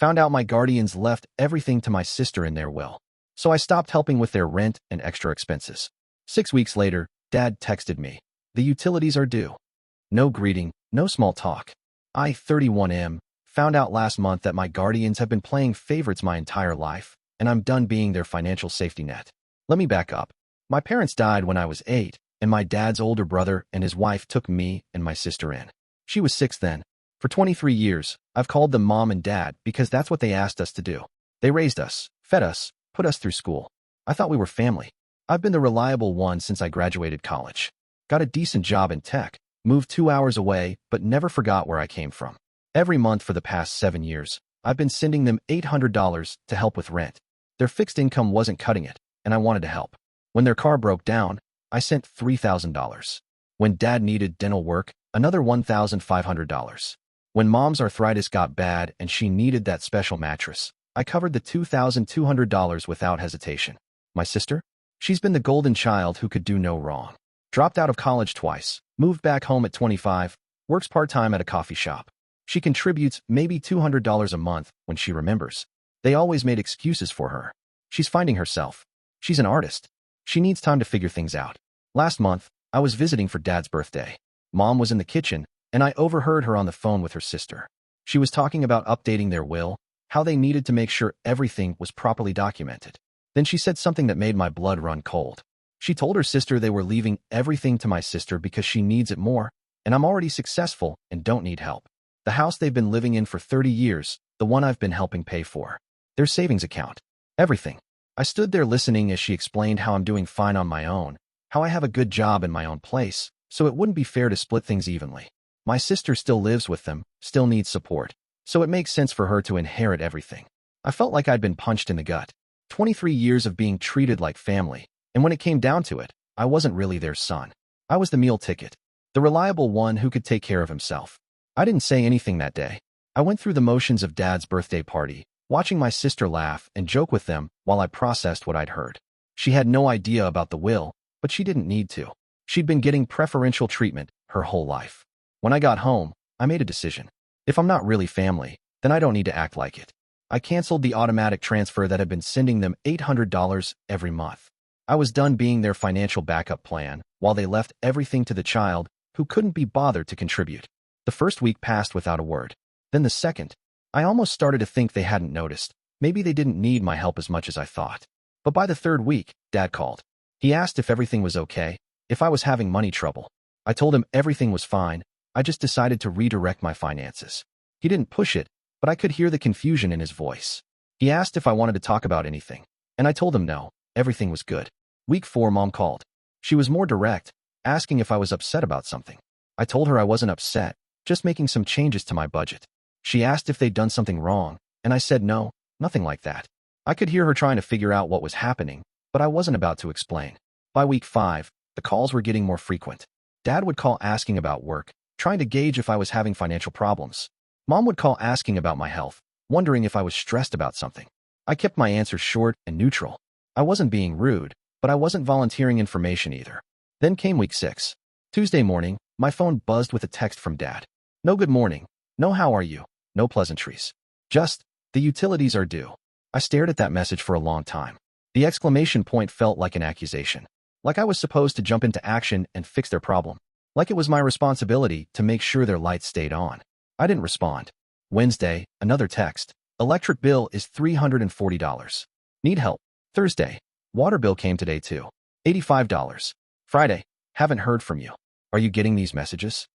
Found out my guardians left everything to my sister in their will. So I stopped helping with their rent and extra expenses. 6 weeks later, Dad texted me. The utilities are due. No greeting, no small talk. I, 31M, found out last month that my guardians have been playing favorites my entire life, and I'm done being their financial safety net. Let me back up. My parents died when I was 8, and my dad's older brother and his wife took me and my sister in. She was 6 then. For 23 years, I've called them Mom and Dad because that's what they asked us to do. They raised us, fed us, put us through school. I thought we were family. I've been the reliable one since I graduated college. Got a decent job in tech, moved 2 hours away, but never forgot where I came from. Every month for the past 7 years, I've been sending them $800 to help with rent. Their fixed income wasn't cutting it, and I wanted to help. When their car broke down, I sent $3,000. When Dad needed dental work, another $1,500. When Mom's arthritis got bad and she needed that special mattress, I covered the $2,200 without hesitation. My sister? She's been the golden child who could do no wrong. Dropped out of college twice, moved back home at 25, works part-time at a coffee shop. She contributes maybe $200 a month when she remembers. They always made excuses for her. She's finding herself. She's an artist. She needs time to figure things out. Last month, I was visiting for Dad's birthday. Mom was in the kitchen, and I overheard her on the phone with her sister. She was talking about updating their will, how they needed to make sure everything was properly documented. Then she said something that made my blood run cold. She told her sister they were leaving everything to my sister because she needs it more, and I'm already successful and don't need help. The house they've been living in for 30 years, the one I've been helping pay for. Their savings account. Everything. I stood there listening as she explained how I'm doing fine on my own, how I have a good job in my own place, so it wouldn't be fair to split things evenly. My sister still lives with them, still needs support, so it makes sense for her to inherit everything. I felt like I'd been punched in the gut. 23 years of being treated like family, and when it came down to it, I wasn't really their son. I was the meal ticket, the reliable one who could take care of himself. I didn't say anything that day. I went through the motions of Dad's birthday party, watching my sister laugh and joke with them while I processed what I'd heard. She had no idea about the will, but she didn't need to. She'd been getting preferential treatment her whole life. When I got home, I made a decision. If I'm not really family, then I don't need to act like it. I canceled the automatic transfer that had been sending them $800 every month. I was done being their financial backup plan while they left everything to the child who couldn't be bothered to contribute. The first week passed without a word. Then the second. I almost started to think they hadn't noticed. Maybe they didn't need my help as much as I thought. But by the third week, Dad called. He asked if everything was okay, if I was having money trouble. I told him everything was fine. I just decided to redirect my finances. He didn't push it, but I could hear the confusion in his voice. He asked if I wanted to talk about anything, and I told him no, everything was good. Week 4, Mom called. She was more direct, asking if I was upset about something. I told her I wasn't upset, just making some changes to my budget. She asked if they'd done something wrong, and I said no, nothing like that. I could hear her trying to figure out what was happening, but I wasn't about to explain. By week 5, the calls were getting more frequent. Dad would call asking about work, trying to gauge if I was having financial problems. Mom would call asking about my health, wondering if I was stressed about something. I kept my answers short and neutral. I wasn't being rude, but I wasn't volunteering information either. Then came week 6. Tuesday morning, my phone buzzed with a text from Dad. No good morning, no how are you, no pleasantries. Just, the utilities are due. I stared at that message for a long time. The exclamation point felt like an accusation. Like I was supposed to jump into action and fix their problem. Like it was my responsibility to make sure their lights stayed on. I didn't respond. Wednesday, another text. Electric bill is $340. Need help. Thursday, water bill came today too. $85. Friday, haven't heard from you. Are you getting these messages?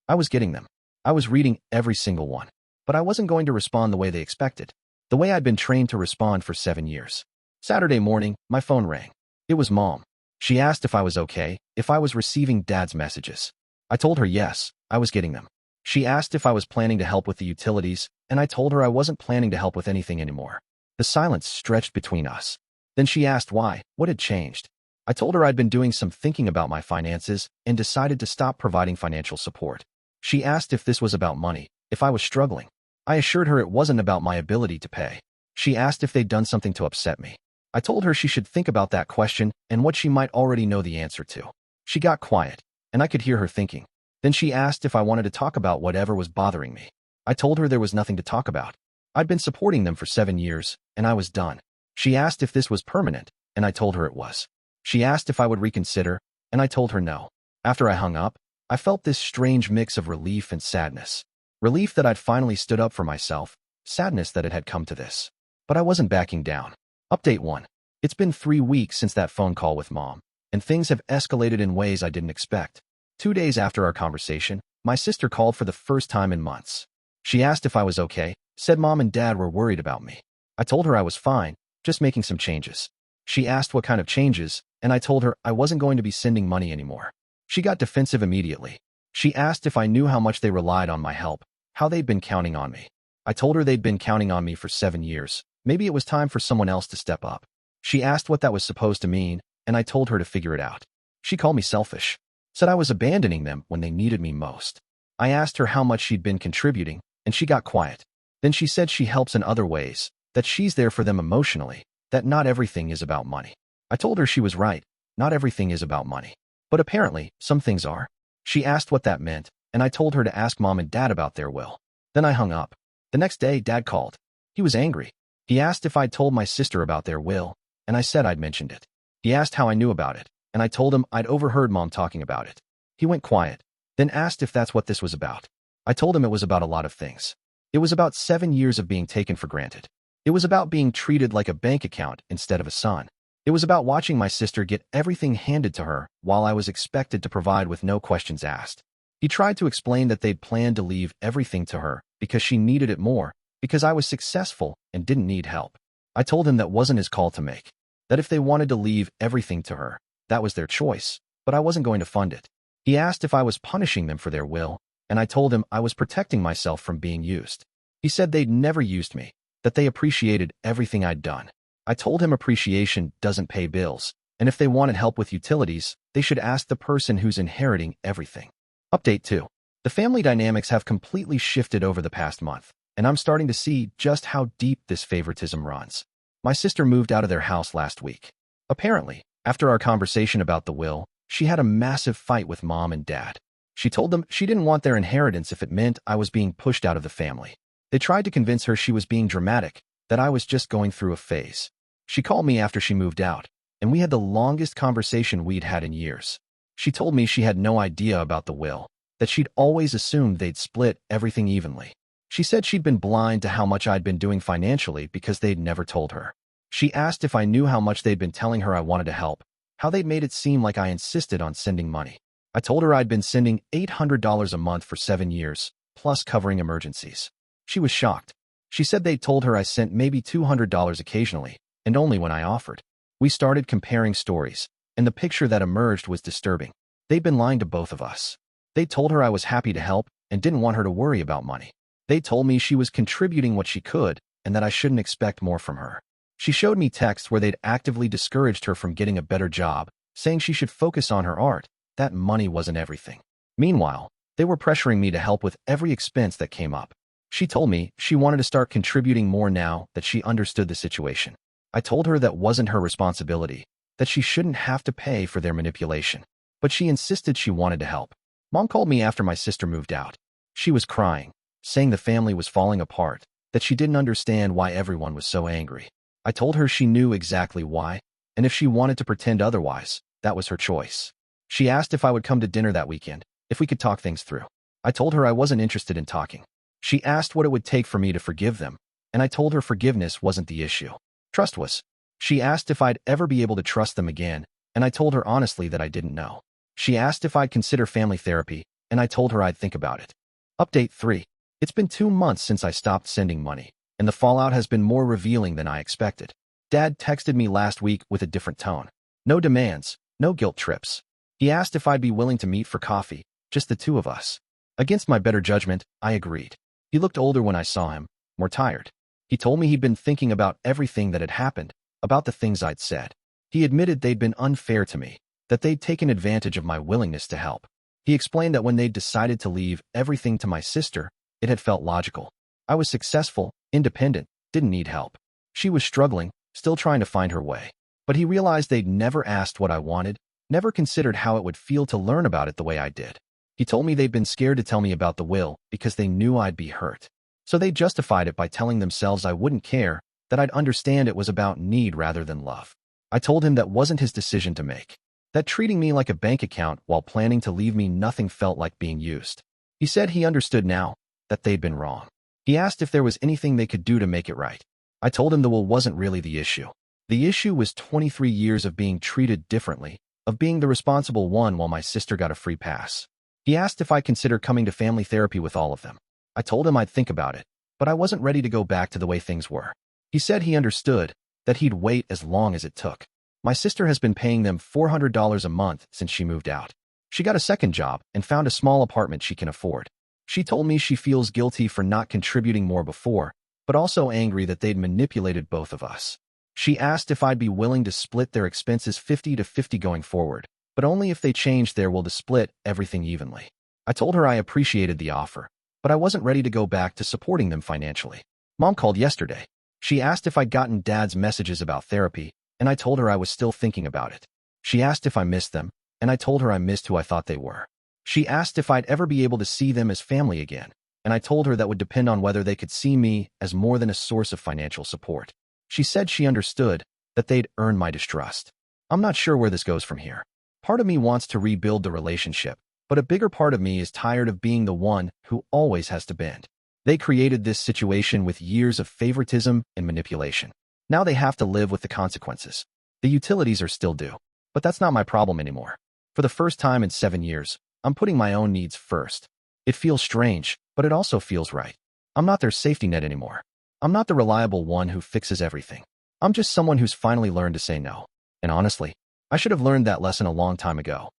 I was getting them. I was reading every single one. But I wasn't going to respond the way they expected. The way I'd been trained to respond for 7 years. Saturday morning, my phone rang. It was Mom. She asked if I was okay, if I was receiving Dad's messages. I told her yes, I was getting them. She asked if I was planning to help with the utilities, and I told her I wasn't planning to help with anything anymore. The silence stretched between us. Then she asked why, what had changed. I told her I'd been doing some thinking about my finances and decided to stop providing financial support. She asked if this was about money, if I was struggling. I assured her it wasn't about my ability to pay. She asked if they'd done something to upset me. I told her she should think about that question and what she might already know the answer to. She got quiet, and I could hear her thinking. Then she asked if I wanted to talk about whatever was bothering me. I told her there was nothing to talk about. I'd been supporting them for 7 years, and I was done. She asked if this was permanent, and I told her it was. She asked if I would reconsider, and I told her no. After I hung up, I felt this strange mix of relief and sadness. Relief that I'd finally stood up for myself, sadness that it had come to this. But I wasn't backing down. Update 1. It's been 3 weeks since that phone call with Mom, and things have escalated in ways I didn't expect. 2 days after our conversation, my sister called for the first time in months. She asked if I was okay, said Mom and Dad were worried about me. I told her I was fine, just making some changes. She asked what kind of changes, and I told her I wasn't going to be sending money anymore. She got defensive immediately. She asked if I knew how much they relied on my help, how they'd been counting on me. I told her they'd been counting on me for 7 years. Maybe it was time for someone else to step up. She asked what that was supposed to mean, and I told her to figure it out. She called me selfish, said I was abandoning them when they needed me most. I asked her how much she'd been contributing, and she got quiet. Then she said she helps in other ways, that she's there for them emotionally, that not everything is about money. I told her she was right, not everything is about money. But apparently, some things are. She asked what that meant, and I told her to ask Mom and Dad about their will. Then I hung up. The next day, Dad called. He was angry. He asked if I'd told my sister about their will, and I said I'd mentioned it. He asked how I knew about it, and I told him I'd overheard Mom talking about it. He went quiet, then asked if that's what this was about. I told him it was about a lot of things. It was about 7 years of being taken for granted. It was about being treated like a bank account instead of a son. It was about watching my sister get everything handed to her while I was expected to provide with no questions asked. He tried to explain that they'd planned to leave everything to her because she needed it more, because I was successful and didn't need help. I told him that wasn't his call to make, that if they wanted to leave everything to her, that was their choice, but I wasn't going to fund it. He asked if I was punishing them for their will, and I told him I was protecting myself from being used. He said they'd never used me, that they appreciated everything I'd done. I told him appreciation doesn't pay bills, and if they wanted help with utilities, they should ask the person who's inheriting everything. Update 2. The family dynamics have completely shifted over the past month, and I'm starting to see just how deep this favoritism runs. My sister moved out of their house last week. Apparently, after our conversation about the will, she had a massive fight with Mom and Dad. She told them she didn't want their inheritance if it meant I was being pushed out of the family. They tried to convince her she was being dramatic, that I was just going through a phase. She called me after she moved out, and we had the longest conversation we'd had in years. She told me she had no idea about the will, that she'd always assumed they'd split everything evenly. She said she'd been blind to how much I'd been doing financially because they'd never told her. She asked if I knew how much they'd been telling her I wanted to help, how they'd made it seem like I insisted on sending money. I told her I'd been sending $800 a month for 7 years, plus covering emergencies. She was shocked. She said they'd told her I sent maybe $200 occasionally, and only when I offered. We started comparing stories, and the picture that emerged was disturbing. They'd been lying to both of us. They told her I was happy to help and didn't want her to worry about money. They told me she was contributing what she could and that I shouldn't expect more from her. She showed me texts where they'd actively discouraged her from getting a better job, saying she should focus on her art, that money wasn't everything. Meanwhile, they were pressuring me to help with every expense that came up. She told me she wanted to start contributing more now that she understood the situation. I told her that wasn't her responsibility, that she shouldn't have to pay for their manipulation. But she insisted she wanted to help. Mom called me after my sister moved out. She was crying, saying the family was falling apart, that she didn't understand why everyone was so angry. I told her she knew exactly why, and if she wanted to pretend otherwise, that was her choice. She asked if I would come to dinner that weekend, if we could talk things through. I told her I wasn't interested in talking. She asked what it would take for me to forgive them, and I told her forgiveness wasn't the issue. Trust was. She asked if I'd ever be able to trust them again, and I told her honestly that I didn't know. She asked if I'd consider family therapy, and I told her I'd think about it. Update 3. It's been 2 months since I stopped sending money, and the fallout has been more revealing than I expected. Dad texted me last week with a different tone. No demands, no guilt trips. He asked if I'd be willing to meet for coffee, just the two of us. Against my better judgment, I agreed. He looked older when I saw him, more tired. He told me he'd been thinking about everything that had happened, about the things I'd said. He admitted they'd been unfair to me, that they'd taken advantage of my willingness to help. He explained that when they'd decided to leave everything to my sister, it had felt logical. I was successful, independent, didn't need help. She was struggling, still trying to find her way. But he realized they'd never asked what I wanted, never considered how it would feel to learn about it the way I did. He told me they'd been scared to tell me about the will because they knew I'd be hurt. So they justified it by telling themselves I wouldn't care, that I'd understand it was about need rather than love. I told him that wasn't his decision to make, that treating me like a bank account while planning to leave me nothing felt like being used. He said he understood now, that they'd been wrong. He asked if there was anything they could do to make it right. I told him the will wasn't really the issue. The issue was 23 years of being treated differently, of being the responsible one while my sister got a free pass. He asked if I'd consider coming to family therapy with all of them. I told him I'd think about it, but I wasn't ready to go back to the way things were. He said he understood, that he'd wait as long as it took. My sister has been paying them $400 a month since she moved out. She got a second job and found a small apartment she can afford. She told me she feels guilty for not contributing more before, but also angry that they'd manipulated both of us. She asked if I'd be willing to split their expenses 50-50 going forward, but only if they changed their will to split everything evenly. I told her I appreciated the offer, but I wasn't ready to go back to supporting them financially. Mom called yesterday. She asked if I'd gotten Dad's messages about therapy, and I told her I was still thinking about it. She asked if I missed them, and I told her I missed who I thought they were. She asked if I'd ever be able to see them as family again, and I told her that would depend on whether they could see me as more than a source of financial support. She said she understood, that they'd earned my distrust. I'm not sure where this goes from here. Part of me wants to rebuild the relationship, but a bigger part of me is tired of being the one who always has to bend. They created this situation with years of favoritism and manipulation. Now they have to live with the consequences. The utilities are still due, but that's not my problem anymore. For the first time in 7 years, I'm putting my own needs first. It feels strange, but it also feels right. I'm not their safety net anymore. I'm not the reliable one who fixes everything. I'm just someone who's finally learned to say no. And honestly, I should have learned that lesson a long time ago.